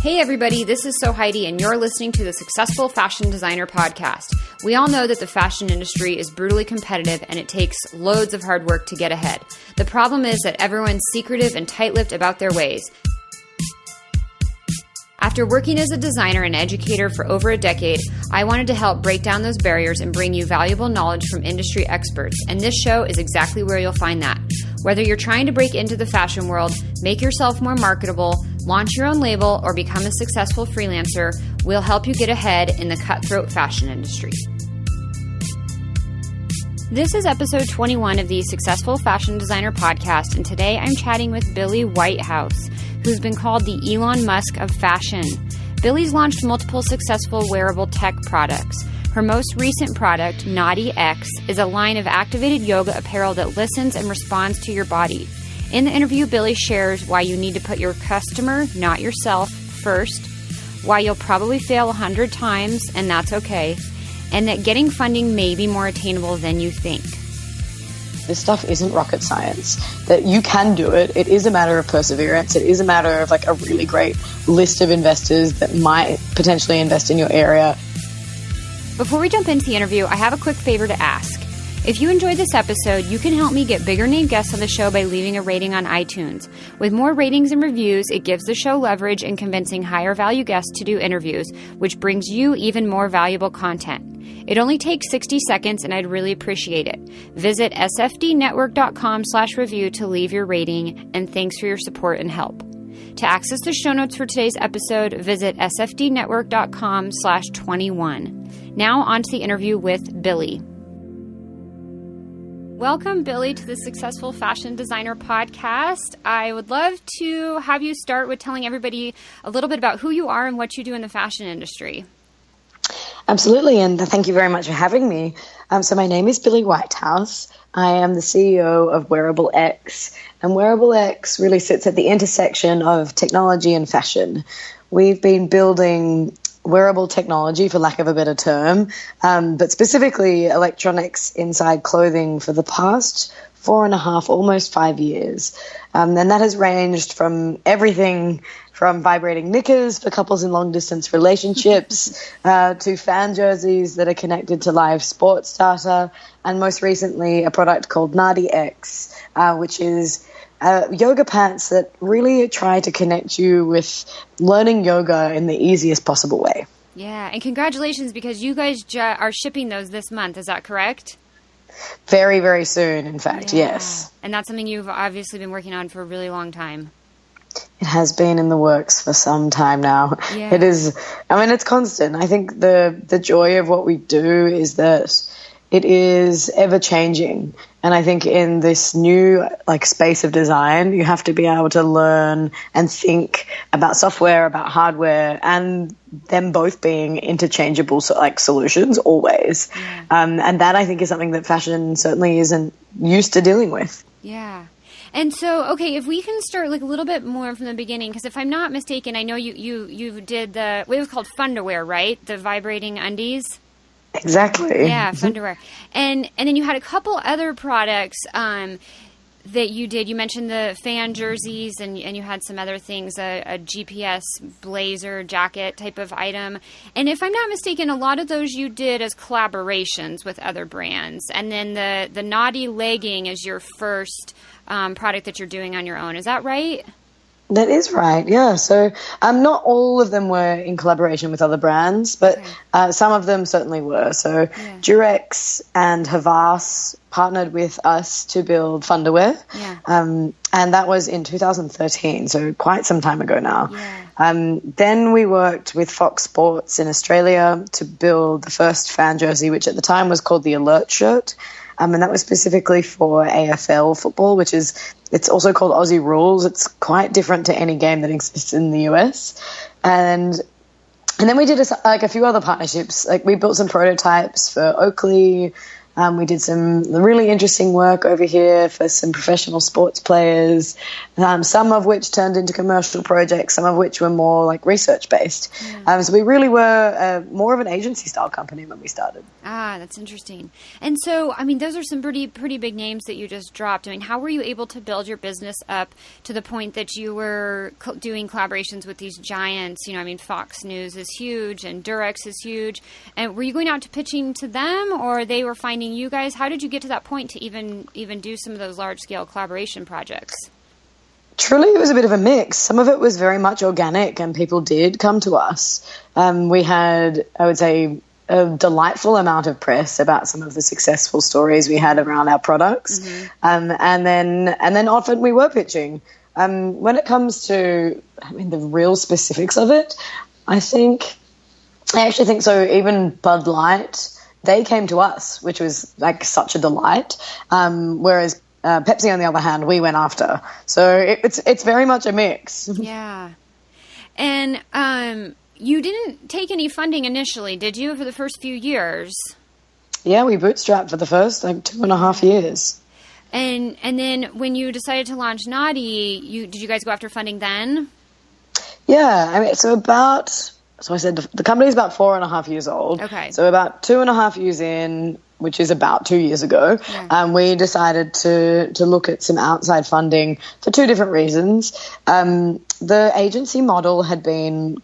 Hey everybody, this is Heidi, and you're listening to the Successful Fashion Designer Podcast. We all know that the fashion industry is brutally competitive and it takes loads of hard work to get ahead. The problem is that everyone's secretive and tight-lipped about their ways. After working as a designer and educator for over a decade, I wanted to help break down those barriers and bring you valuable knowledge from industry experts, and this show is exactly where you'll find that. Whether you're trying to break into the fashion world, make yourself more marketable, launch your own label, or become a successful freelancer, we'll help you get ahead in the cutthroat fashion industry. This is episode 21 of the Successful Fashion Designer Podcast, and today I'm chatting with Billie Whitehouse, who's been called the Elon Musk of Fashion. Billie's launched multiple successful wearable tech products. Her most recent product, Nadi X, is a line of activated yoga apparel that listens and responds to your body. In the interview, Billie shares why you need to put your customer, not yourself, first, why you'll probably fail 100 times, and that's okay, and that getting funding may be more attainable than you think. This stuff isn't rocket science, that you can do it. It is a matter of perseverance. It is a matter of a really great list of investors that might potentially invest in your area. Before we jump into the interview, I have a quick favor to ask. If you enjoyed this episode, you can help me get bigger name guests on the show by leaving a rating on iTunes. With more ratings and reviews, it gives the show leverage in convincing higher value guests to do interviews, which brings you even more valuable content. It only takes 60 seconds, and I'd really appreciate it. Visit sfdnetwork.com/review to leave your rating, and thanks for your support and help. To access the show notes for today's episode, visit sfdnetwork.com/21. Now on to the interview with Billie. Welcome, Billie, to the Successful Fashion Designer Podcast. I would love to have you start with telling everybody a little bit about who you are and what you do in the fashion industry. Absolutely, and thank you very much for having me. So my name is Billie Whitehouse. I am the CEO of Wearable X, and Wearable X really sits at the intersection of technology and fashion. We've been building wearable technology, for lack of a better term, but specifically electronics inside clothing for the past 4.5, almost 5 years. And that has ranged from everything from vibrating knickers for couples in long-distance relationships to fan jerseys that are connected to live sports data, and most recently a product called Nadi X, which is yoga pants that really try to connect you with learning yoga in the easiest possible way. Yeah, and congratulations, because you guys are shipping those this month. Is that correct? Very, very soon, in fact, yes. And that's something you've obviously been working on for a really long time. It has been in the works for some time now. Yeah. It is, it's constant. I think the joy of what we do is that it is ever changing. And I think in this new space of design, you have to be able to learn and think about software, about hardware, and them both being interchangeable solutions always. Yeah. And that I think is something that fashion certainly isn't used to dealing with. Yeah. And so, okay, if we can start a little bit more from the beginning, because if I'm not mistaken, I know you did it was called Funderwear, right? The vibrating undies. Exactly. Yeah, Funderwear. And then you had a couple other products that you did. You mentioned the fan jerseys, and you had some other things, a GPS blazer jacket type of item. And if I'm not mistaken, a lot of those you did as collaborations with other brands. And then the Nadi legging is your first product that you're doing on your own. Is that right? That is right, yeah. So not all of them were in collaboration with other brands, but some of them certainly were. So Durex and Havas partnered with us to build Funderwear, and that was in 2013, so quite some time ago now. Yeah. Then we worked with Fox Sports in Australia to build the first fan jersey, which at the time was called the Alert shirt. And that was specifically for AFL football, it's also called Aussie Rules. It's quite different to any game that exists in the US. And then we did a few other partnerships. We built some prototypes for Oakley, We did some really interesting work over here for some professional sports players, some of which turned into commercial projects, some of which were more like research-based. So we really were more of an agency-style company when we started. Ah, that's interesting. And so, I mean, those are some pretty big names that you just dropped. I mean, how were you able to build your business up to the point that you were doing collaborations with these giants? You know, I mean, Fox News is huge and Durex is huge. And were you going out to pitching to them, or they were finding you guys? How did you get to that point to even do some of those large-scale collaboration projects? Truly, it was a bit of a mix. Some of it was very much organic, and people did come to us. We had, I would say, a delightful amount of press about some of the successful stories we had around our products. And then often we were pitching. When it comes to, I mean, the real specifics of it, I actually think so. Even Bud Light, they came to us, which was like such a delight. Whereas Pepsi, on the other hand, we went after. So it's very much a mix. Yeah. And you didn't take any funding initially, did you, for the first few years? Yeah, we bootstrapped for the first 2.5 years. And then when you decided to launch Nadi, did you guys go after funding then? Yeah, I mean, so I said the company's about 4.5 years old. Okay. So about 2.5 years in, which is about 2 years ago, we decided to look at some outside funding for two different reasons. The agency model had been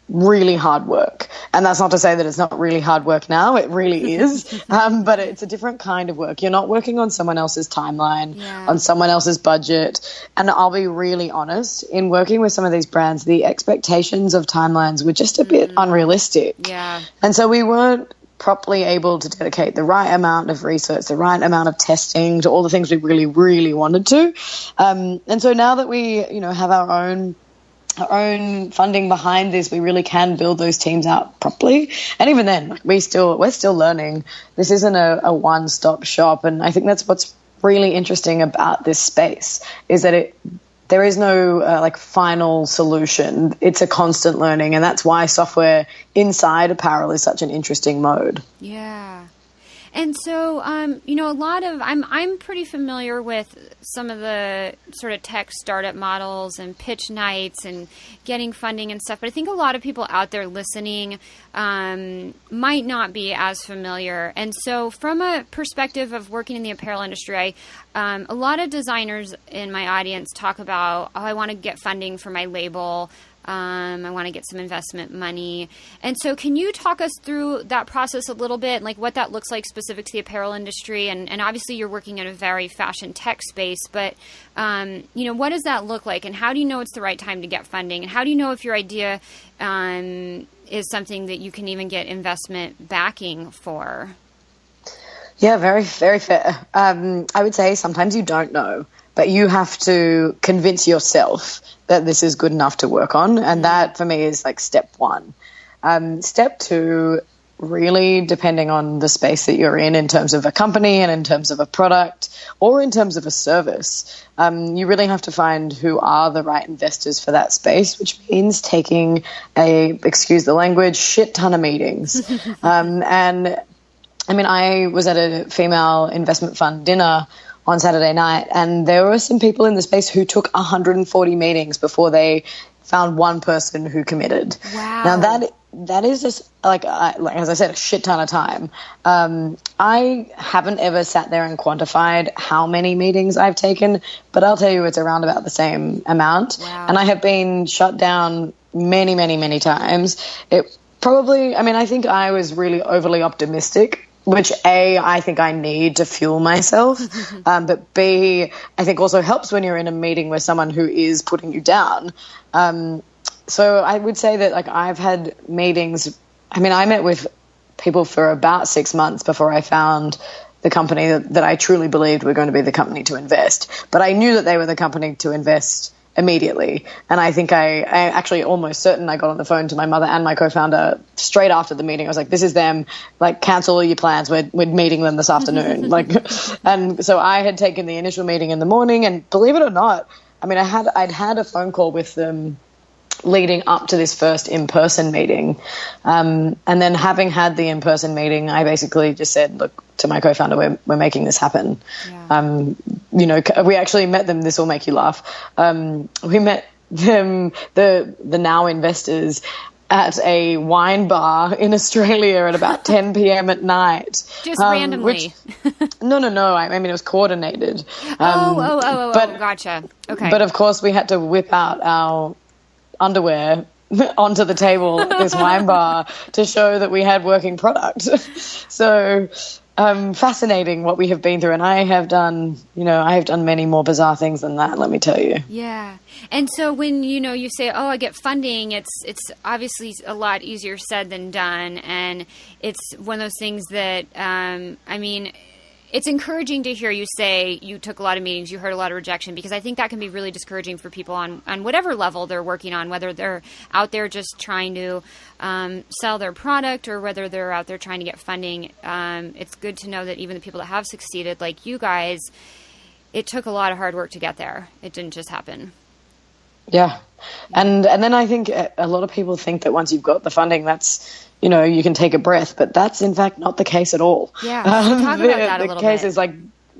really hard work. And that's not to say that it's not really hard work now. It really is. But it's a different kind of work. You're not working on someone else's timeline, on someone else's budget. And I'll be really honest, in working with some of these brands, the expectations of timelines were just a bit unrealistic. Yeah. And so we weren't properly able to dedicate the right amount of research, the right amount of testing to all the things we really, really wanted to. And so now that we, have our own funding behind this, we really can build those teams out properly. And even then, we're still learning. This isn't a one-stop shop. And I think that's what's really interesting about this space, is that there is no final solution. It's a constant learning. And that's why software inside apparel is such an interesting mode. Yeah. And so, I'm pretty familiar with some of the sort of tech startup models and pitch nights and getting funding and stuff. But I think a lot of people out there listening might not be as familiar. And so from a perspective of working in the apparel industry, a lot of designers in my audience talk about, I want to get funding for my label. I want to get some investment money. And so can you talk us through that process a little bit, like what that looks like specific to the apparel industry? And obviously you're working in a very fashion tech space, but, what does that look like? And how do you know it's the right time to get funding? And how do you know if your idea is something that you can even get investment backing for? Yeah, very, very fair. I would say sometimes you don't know, but you have to convince yourself that this is good enough to work on. And that for me is like step one. Step two, really depending on the space that you're in terms of a company and in terms of a product or in terms of a service, you really have to find who are the right investors for that space, which means taking excuse the language, shit ton of meetings. And I mean, I was at a female investment fund dinner on Saturday night, and there were some people in the space who took 140 meetings before they found one person who committed. Wow. Now that is just like as I said, a shit ton of time. I haven't ever sat there and quantified how many meetings I've taken, but I'll tell you it's around about the same amount. Wow. And I have been shut down many, many, many times. I think I was really overly optimistic, which A, I think I need to fuel myself, but B, I think also helps when you're in a meeting with someone who is putting you down. So I would say that I've had meetings, I met with people for about 6 months before I found the company that I truly believed were going to be the company to invest. But I knew that they were the company to invest immediately. And I think I actually almost certain I got on the phone to my mother and my co-founder straight after the meeting. I was like, this is them, cancel all your plans. We're meeting them this afternoon. And so I had taken the initial meeting in the morning, and believe it or not, I'd had a phone call with them leading up to this first in-person meeting. And then having had the in-person meeting, I basically just said, look, to my co-founder, we're making this happen. Yeah. We actually met them. This will make you laugh. We met them, the now investors, at a wine bar in Australia at about 10 p.m. at night. Just randomly? No. I mean, it was coordinated. Gotcha. Okay. But, of course, we had to whip out our underwear onto the table at this wine bar to show that we had working product. So fascinating what we have been through. And I have done many more bizarre things than that, let me tell you. Yeah. And so when, you say, I get funding, it's obviously a lot easier said than done. And it's one of those things that, it's encouraging to hear you say you took a lot of meetings, you heard a lot of rejection, because I think that can be really discouraging for people on whatever level they're working on, whether they're out there just trying to sell their product or whether they're out there trying to get funding. It's good to know that even the people that have succeeded, like you guys, it took a lot of hard work to get there. It didn't just happen. Yeah. And then I think a lot of people think that once you've got the funding, that's, you can take a breath, but that's in fact not the case at all. Yeah. Talk about that a little bit. The case is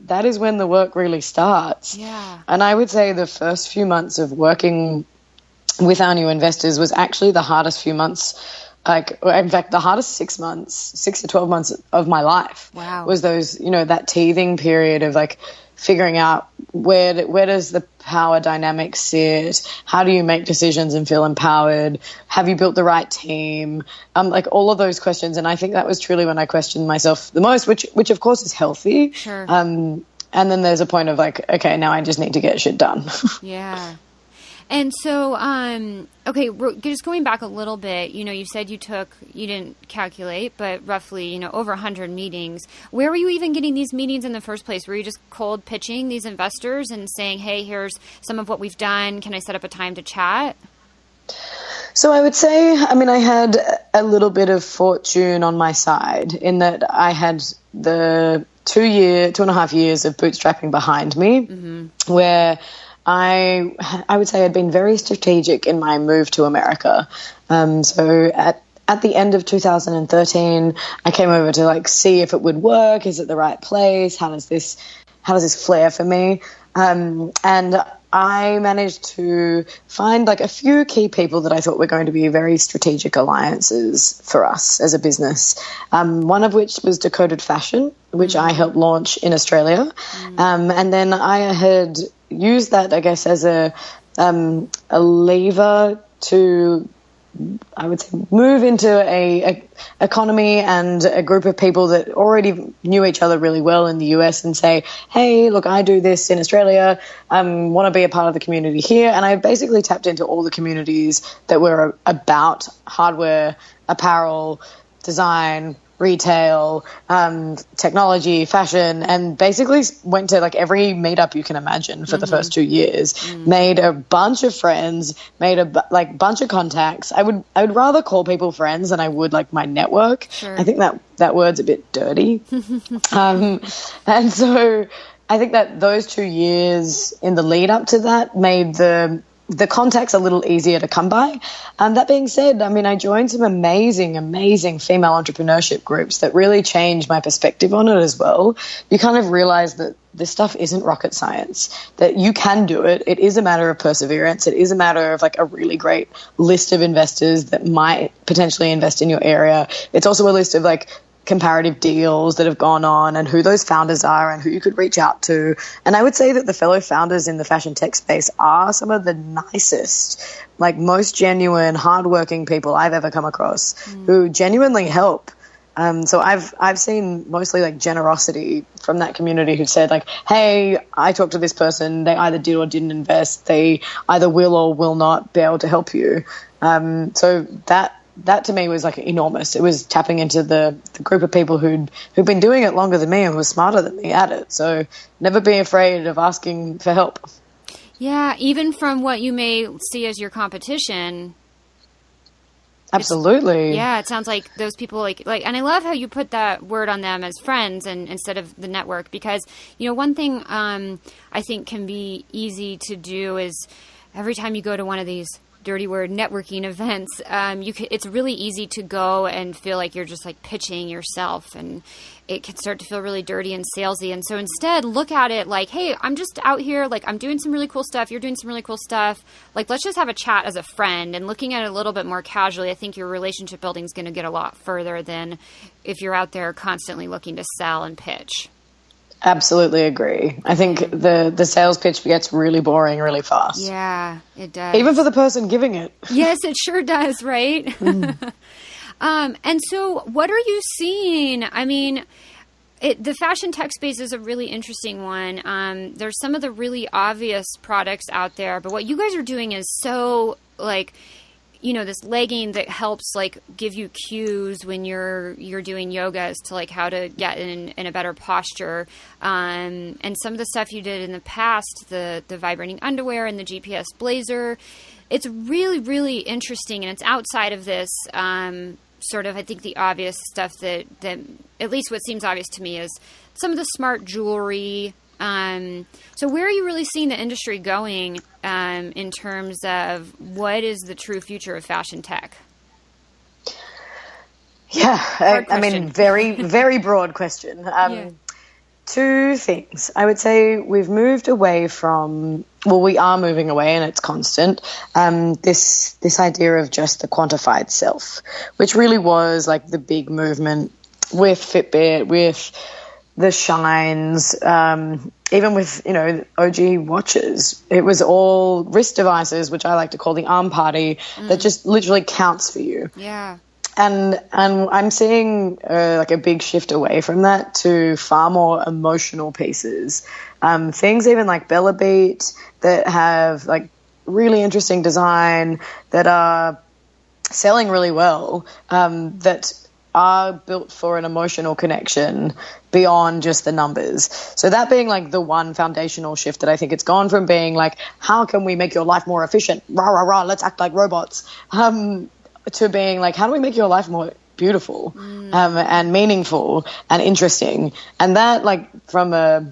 that is when the work really starts. Yeah. And I would say the first few months of working with our new investors was actually the hardest few months. In fact, the hardest 6 to 12 months of my life. Wow. Was those, that teething period of figuring out where does the power dynamic sit? How do you make decisions and feel empowered? Have you built the right team? All of those questions. And I think that was truly when I questioned myself the most, which of course is healthy. Sure. And then there's a point of okay, now I just need to get shit done. Yeah. And so, just going back a little bit, you said you didn't calculate, but roughly, over 100 meetings. Where were you even getting these meetings in the first place? Were you just cold pitching these investors and saying, hey, here's some of what we've done. Can I set up a time to chat? So I would say, I had a little bit of fortune on my side in that I had the 2.5 years of bootstrapping behind me, where I would say I'd been very strategic in my move to America. So at the end of 2013, I came over to see if it would work. Is it the right place? How does this flare for me? And I managed to find a few key people that I thought were going to be very strategic alliances for us as a business. One of which was Decoded Fashion, which I helped launch in Australia. And then I had used that, I guess, as a lever to, I would say, move into a economy and a group of people that already knew each other really well in the US and say, hey, look, I do this in Australia. Want to be a part of the community here. And I basically tapped into all the communities that were about hardware, apparel, design, retail, technology, fashion, and basically went to every meetup you can imagine for the first 2 years, made a bunch of friends, made a bunch of contacts. I would rather call people friends than I would my network. Sure. I think that word's a bit dirty. And so I think that those 2 years in the lead up to that made the contacts a little easier to come by. That being said, I joined some amazing female entrepreneurship groups that really changed my perspective on it as well. You kind of realize that this stuff isn't rocket science, that you can do it. It is a matter of perseverance. It is a matter of a really great list of investors that might potentially invest in your area. It's also a list of comparative deals that have gone on and who those founders are and who you could reach out to. And I would say that the fellow founders in the fashion tech space are some of the nicest, most genuine, hardworking people I've ever come across who genuinely help. So I've seen mostly generosity from that community who said hey, I talked to this person, they either did or didn't invest, they either will or will not be able to help you. So that to me was enormous. It was tapping into the group of people who'd been doing it longer than me and were smarter than me at it. So never be afraid of asking for help. Yeah, even from what you may see as your competition. Absolutely. Yeah, it sounds like those people and I love how you put that word on them as friends and instead of the network, because one thing, I think can be easy to do is every time you go to one of these dirty word, networking events, it's really easy to go and feel like you're just like pitching yourself, and it can start to feel really dirty and salesy. And so instead, look at it like, hey, I'm just out here, like I'm doing some really cool stuff. You're doing some really cool stuff. Like, let's just have a chat as a friend, and looking at it a little bit more casually. I think your relationship building is going to get a lot further than if you're out there constantly looking to sell and pitch. Absolutely agree. I think the sales pitch gets really boring really fast. Yeah, it does. Even for the person giving it. Yes, it sure does, right? And so what are you seeing? I mean, the fashion tech space is a really interesting one. There's some of the really obvious products out there, but what you guys are doing is so like, you know, this legging that helps like give you cues when you're doing yoga as to like how to get in a better posture. And some of the stuff you did in the past, the vibrating underwear and the GPS blazer, it's really, really interesting. And it's outside of this sort of, I think, the obvious stuff that at least what seems obvious to me is some of the smart jewelry. So where are you really seeing the industry going in terms of what is the true future of fashion tech? Yeah, I mean, very, very broad question. Yeah. Two things. I would say we've moved away from, well, we are moving away, and it's constant, this idea of just the quantified self, which really was like the big movement with Fitbit, with the Shines, even with, you know, OG watches. It was all wrist devices, which I like to call the arm party, that just literally counts for you. Yeah. And I'm seeing like a big shift away from that to far more emotional pieces. Things even like Bella Beat that have like really interesting design that are selling really well, that are built for an emotional connection beyond just the numbers. So that being like the one foundational shift that I think it's gone from being like, how can we make your life more efficient? Rah, rah, rah, let's act like robots. To being like, how do we make your life more beautiful and meaningful and interesting? And that, like, from a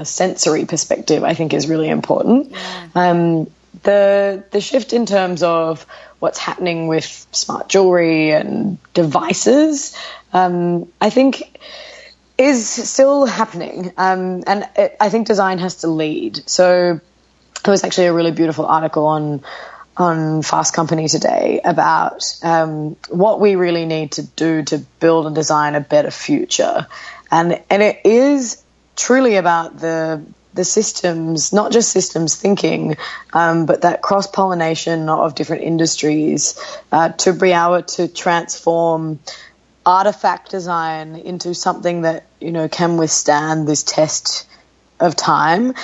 sensory perspective, I think is really important. Yeah. The shift in terms of what's happening with smart jewelry and devices, I think is still happening. I think design has to lead. So there was actually a really beautiful article on Fast Company today about what we really need to do to build and design a better future. And it is truly about the systems, not just systems thinking, but that cross-pollination of different industries to be able to transform artifact design into something that, you know, can withstand this test of time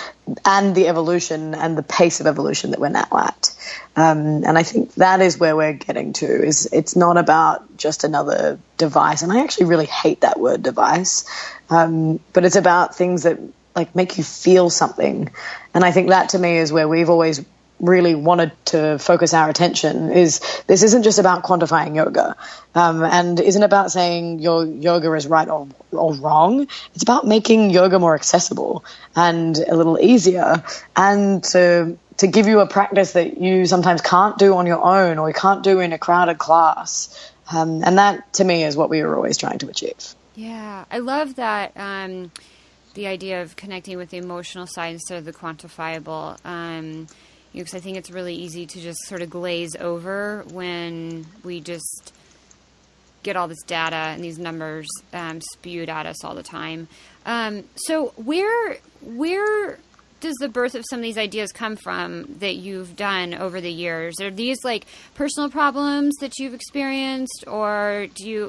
and the evolution and the pace of evolution that we're now at. And I think that is where we're getting to, is it's not about just another device. And I actually really hate that word device. But it's about things that like make you feel something. And I think that to me is where we've always really wanted to focus our attention, is this isn't just about quantifying yoga, and isn't about saying your yoga is right or wrong. It's about making yoga more accessible and a little easier, and to give you a practice that you sometimes can't do on your own or you can't do in a crowded class. And that to me is what we were always trying to achieve. Yeah, I love that. The idea of connecting with the emotional side instead of the quantifiable. Because I think it's really easy to just sort of glaze over when we just get all this data and these numbers spewed at us all the time. So where does the birth of some of these ideas come from that you've done over the years? Are these like personal problems that you've experienced, or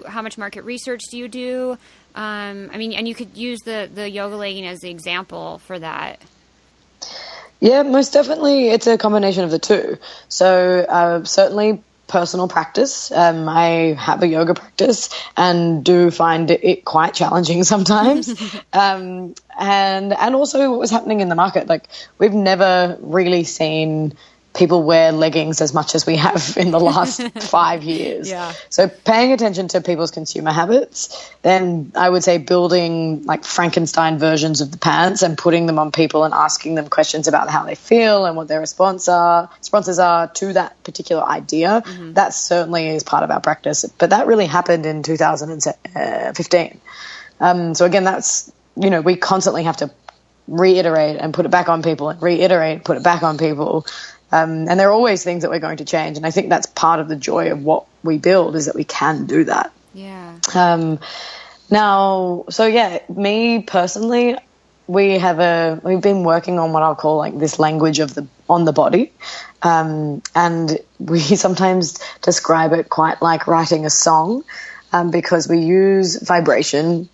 how much market research do you do? I mean, and you could use the yoga legging as the example for that. Yeah, most definitely. It's a combination of the two. So certainly personal practice. I have a yoga practice and do find it quite challenging sometimes. And also what was happening in the market. Like, we've never really seen people wear leggings as much as we have in the last 5 years. Yeah. So paying attention to people's consumer habits, then I would say building like Frankenstein versions of the pants and putting them on people and asking them questions about how they feel and what their responses are to that particular idea. That certainly is part of our practice. But that really happened in 2015. So again, that's, we constantly have to reiterate and put it back on people and reiterate, put it back on people. And there are always things that we're going to change. And I think that's part of the joy of what we build, is that we can do that. Yeah. Me personally, we've been working on what I'll call like this language of on the body. And we sometimes describe it quite like writing a song, because we use vibration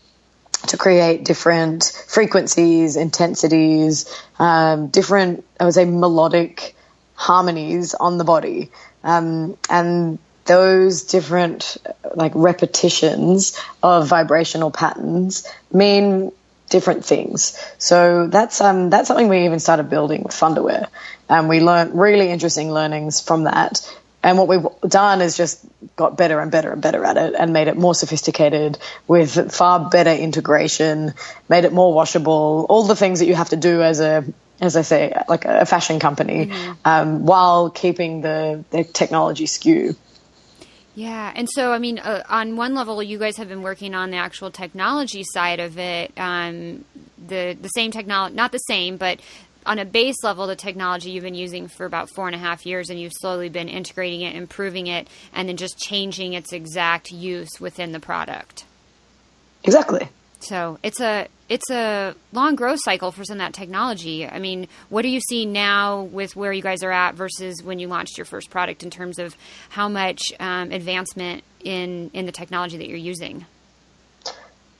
to create different frequencies, intensities, different, I would say, melodic harmonies on the body. And those different like repetitions of vibrational patterns mean different things. So that's something we even started building with Funderwear. And we learned really interesting learnings from that. And what we've done is just got better and better and better at it, and made it more sophisticated with far better integration, made it more washable, all the things that you have to do as I say, like a fashion company, while keeping the technology skew. Yeah. And so, I mean, on one level, you guys have been working on the actual technology side of it, the same technology, not the same, but on a base level, the technology you've been using for about 4.5 years, and you've slowly been integrating it, improving it, and then just changing its exact use within the product. Exactly. So it's a long growth cycle for some of that technology. I mean, what are you seeing now with where you guys are at versus when you launched your first product in terms of how much advancement in the technology that you're using?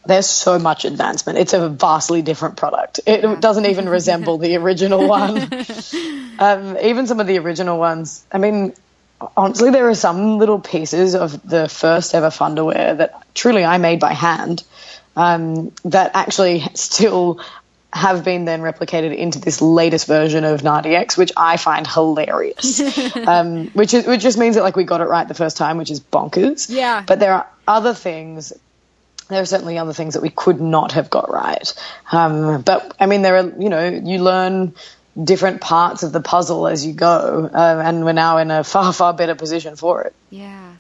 There's so much advancement. It's a vastly different product. It doesn't even resemble the original one. Even some of the original ones. I mean, honestly, there are some little pieces of the first ever Funderwear that truly I made by hand, that actually still have been then replicated into this latest version of Nadi X, which I find hilarious. Which just means that like we got it right the first time, which is bonkers. Yeah. But there are certainly other things that we could not have got right. But I mean, you learn different parts of the puzzle as you go, and we're now in a far, far better position for it. Yeah.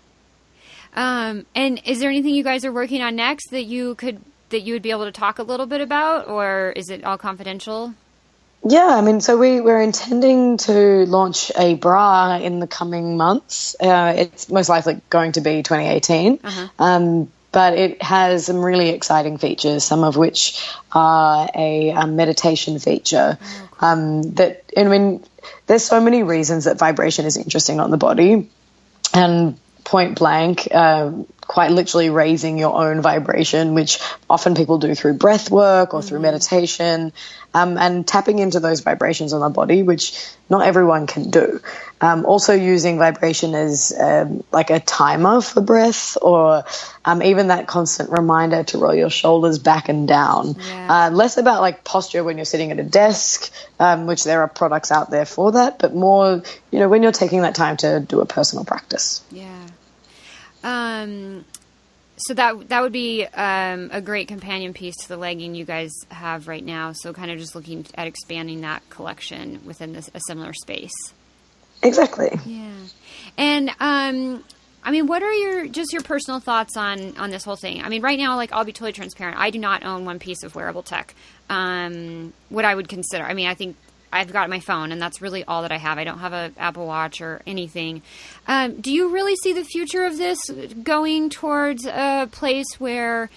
And is there anything you guys are working on next that you would be able to talk a little bit about, or is it all confidential? Yeah, I mean, so we're intending to launch a bra in the coming months. It's most likely going to be 2018. But it has some really exciting features, some of which are a meditation feature. There's so many reasons that vibration is interesting on the body, and point blank, quite literally raising your own vibration, which often people do through breath work or through meditation, and tapping into those vibrations on the body, which not everyone can do. Also using vibration as like a timer for breath, or even that constant reminder to roll your shoulders back and down. Yeah. Less about like posture when you're sitting at a desk, which there are products out there for that, but more, when you're taking that time to do a personal practice. Yeah. So that would be a great companion piece to the legging you guys have right now. So kind of just looking at expanding that collection within a similar space. Exactly. Yeah. And I mean, what are your personal thoughts on this whole thing? I mean, right now, like, I'll be totally transparent. I do not own one piece of wearable tech. What I would consider. I mean, I think I've got my phone, and that's really all that I have. I don't have an Apple Watch or anything. Do you really see the future of this going towards a place where,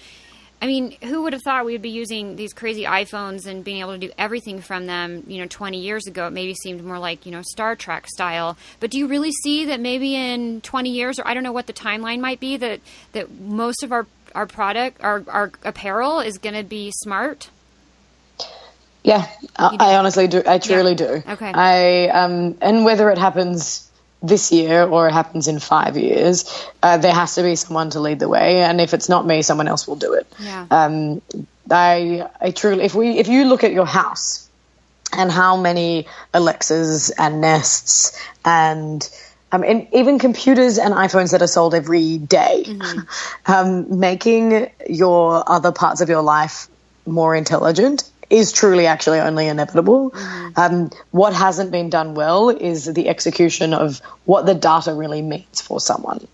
I mean, who would have thought we would be using these crazy iPhones and being able to do everything from them, 20 years ago? It maybe seemed more like, Star Trek style. But do you really see that maybe in 20 years, or I don't know what the timeline might be, that most of our product, our apparel is going to be smart? Yeah, I honestly do. I truly do. Okay. And whether it happens this year or it happens in 5 years, there has to be someone to lead the way. And if it's not me, someone else will do it. Yeah. I truly, if you look at your house, and how many Alexas and Nests and even computers and iPhones that are sold every day, making your other parts of your life more intelligent is truly actually only inevitable. What hasn't been done well is the execution of what the data really means for someone.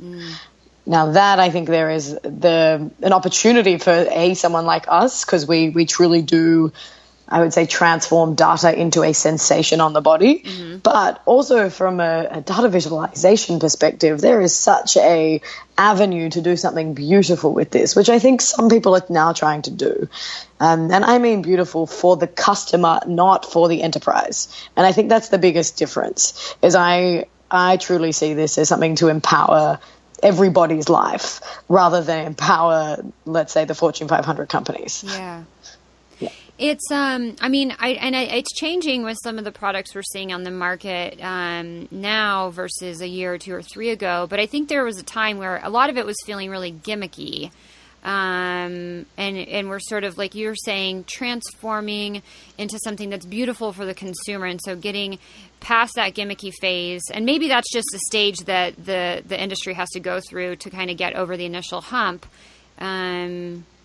Now that I think there is an opportunity for someone like us, because we truly do, I would say, transform data into a sensation on the body. But also from a data visualization perspective, there is such a avenue to do something beautiful with this, which I think some people are now trying to do. And I mean beautiful for the customer, not for the enterprise. And I think that's the biggest difference, is I truly see this as something to empower everybody's life rather than empower, let's say, the Fortune 500 companies. Yeah. It's, it's changing with some of the products we're seeing on the market now versus a year or 2 or 3 ago. But I think there was a time where a lot of it was feeling really gimmicky. And we're sort of, like you were saying, transforming into something that's beautiful for the consumer. And so getting past that gimmicky phase, and maybe that's just a stage that the industry has to go through to kind of get over the initial hump.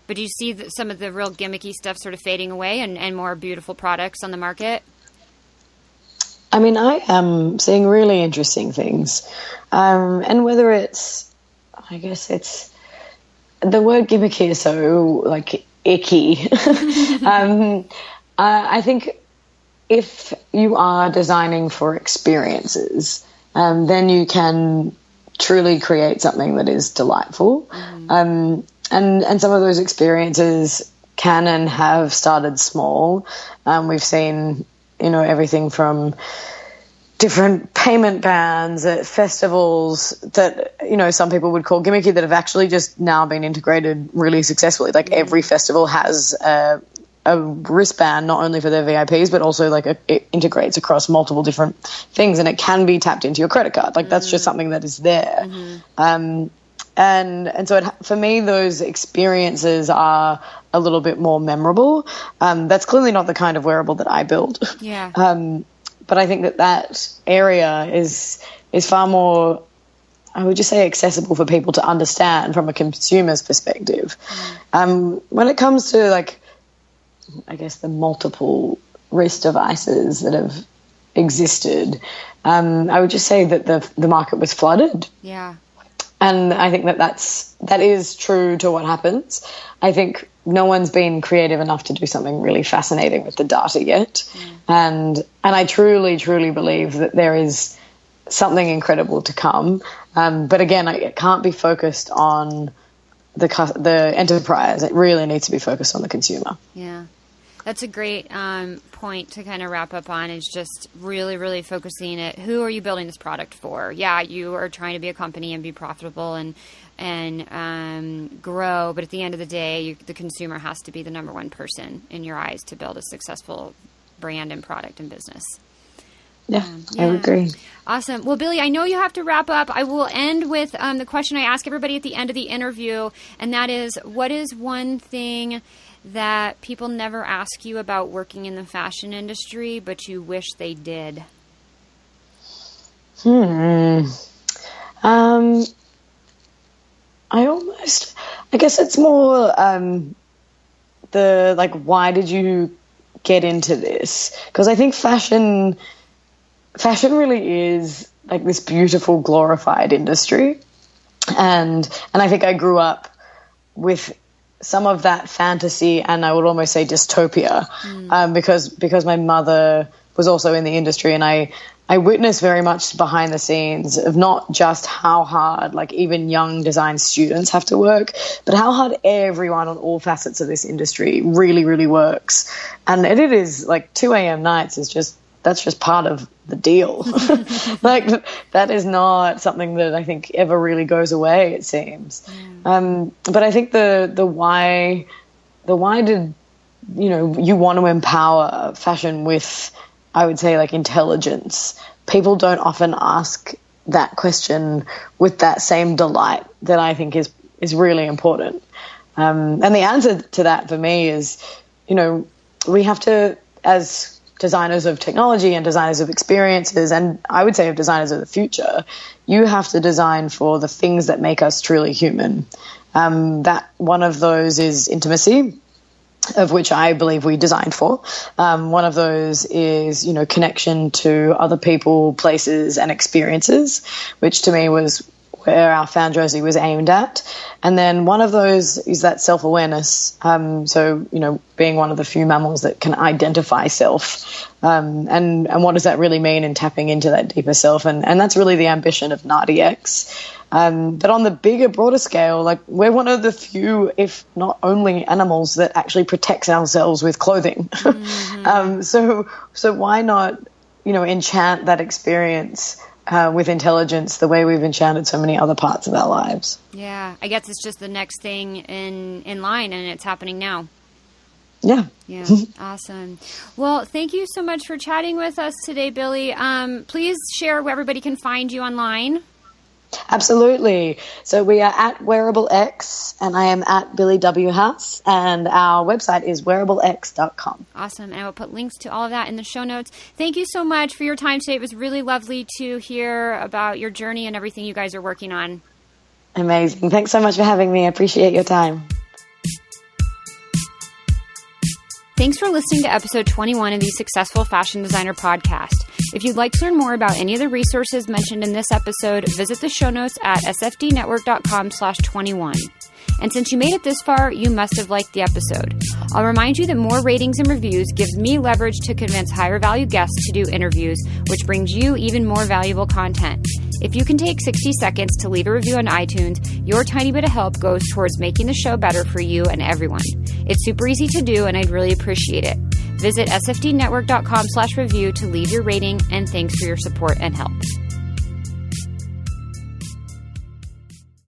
But do you see some of the real gimmicky stuff sort of fading away and more beautiful products on the market? I mean, I am seeing really interesting things. And whether it's, I guess it's, the word gimmicky is so, like, icky. I think if you are designing for experiences, then you can truly create something that is delightful. And some of those experiences can and have started small. We've seen, everything from different payment bans at festivals that, some people would call gimmicky that have actually just now been integrated really successfully. Like every festival has a wristband, not only for their VIPs, but also it integrates across multiple different things, and it can be tapped into your credit card. Like that's just something that is there. And so for me, those experiences are a little bit more memorable. That's clearly not the kind of wearable that I build. Yeah. But I think that area is far more, I would just say, accessible for people to understand from a consumer's perspective. When it comes to, I guess, the multiple wrist devices that have existed, I would just say that the market was flooded. Yeah. And I think that is true to what happens. I think no one's been creative enough to do something really fascinating with the data yet. And I truly, truly believe that there is something incredible to come. But again, it can't be focused on the enterprise. It really needs to be focused on the consumer. Yeah. That's a great point to kind of wrap up on, is just really, really focusing at who are you building this product for? Yeah, you are trying to be a company and be profitable and grow, but at the end of the day, the consumer has to be the number one person in your eyes to build a successful brand and product and business. Yeah, I would agree. Awesome. Well, Billie, I know you have to wrap up. I will end with the question I ask everybody at the end of the interview, and that is, what is one thing that people never ask you about working in the fashion industry, but you wish they did? I guess it's more why did you get into this? Because I think fashion really is like this beautiful, glorified industry. And I think I grew up with some of that fantasy, and I would almost say dystopia, because my mother was also in the industry, and I witnessed very much behind the scenes of not just how hard even young design students have to work, but how hard everyone on all facets of this industry really, really works. And it is 2 a.m. nights that's just part of the deal. That is not something that I think ever really goes away, it seems. But I think the why did, you want to empower fashion with, I would say, intelligence. People don't often ask that question with that same delight that I think is really important. And the answer to that for me is, we have to, as designers of technology and designers of experiences, and I would say of designers of the future, you have to design for the things that make us truly human. That one of those is intimacy, of which I believe we designed for. One of those is, connection to other people, places, and experiences, which to me was where our Found Josie was aimed at. And then one of those is that self-awareness. So, being one of the few mammals that can identify self. And what does that really mean in tapping into that deeper self? And that's really the ambition of Nadi X. But on the bigger, broader scale, like, we're one of the few, if not only, animals that actually protects ourselves with clothing. Mm-hmm. So why not, enchant that experience with intelligence the way we've enchanted so many other parts of our lives? Yeah, I guess it's just the next thing in line, and it's happening now. Yeah. Yeah. Awesome. Well, thank you so much for chatting with us today, Billie. Please share where everybody can find you online. Absolutely. So we are at Wearable X, and I am at Billie W House, and our website is wearablex.com. Awesome. And I will put links to all of that in the show notes. Thank you so much for your time today. It was really lovely to hear about your journey and everything you guys are working on. Amazing. Thanks so much for having me. I appreciate your time. Thanks for listening to episode 21 of the Successful Fashion Designer podcast. If you'd like to learn more about any of the resources mentioned in this episode, visit the show notes at sfdnetwork.com/21. And since you made it this far, you must have liked the episode. I'll remind you that more ratings and reviews gives me leverage to convince higher value guests to do interviews, which brings you even more valuable content. If you can take 60 seconds to leave a review on iTunes, your tiny bit of help goes towards making the show better for you and everyone. It's super easy to do, and I'd really appreciate it. Visit sfdnetwork.com/review to leave your rating, and thanks for your support and help.